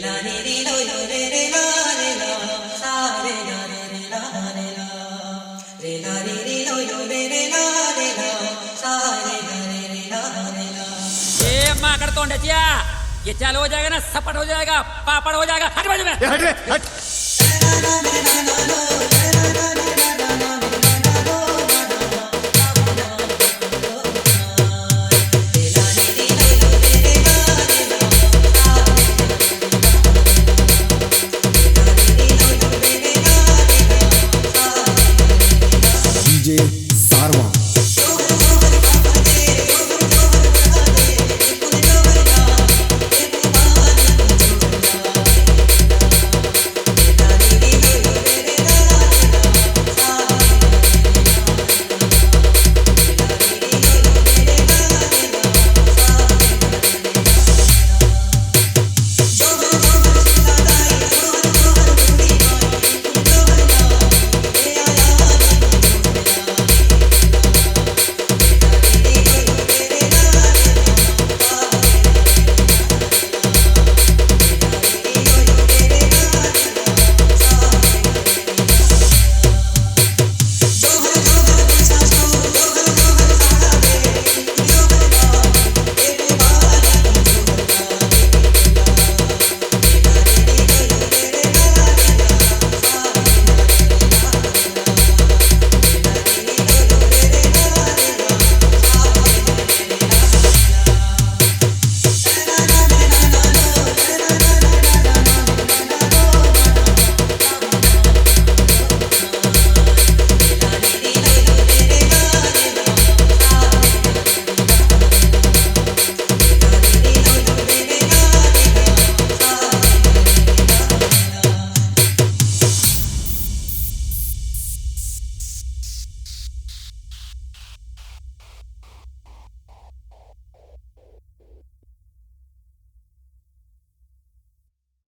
la ni ri lo yo re la sa re la re la ni ri lo yo re la sa re la ए माकड़ तोंड्याच्या ये चालू हो जाएगा ना सपट हो जाएगा पापड़ हो जाएगा हट बाजू में हट बे, हट। DJ Sarva.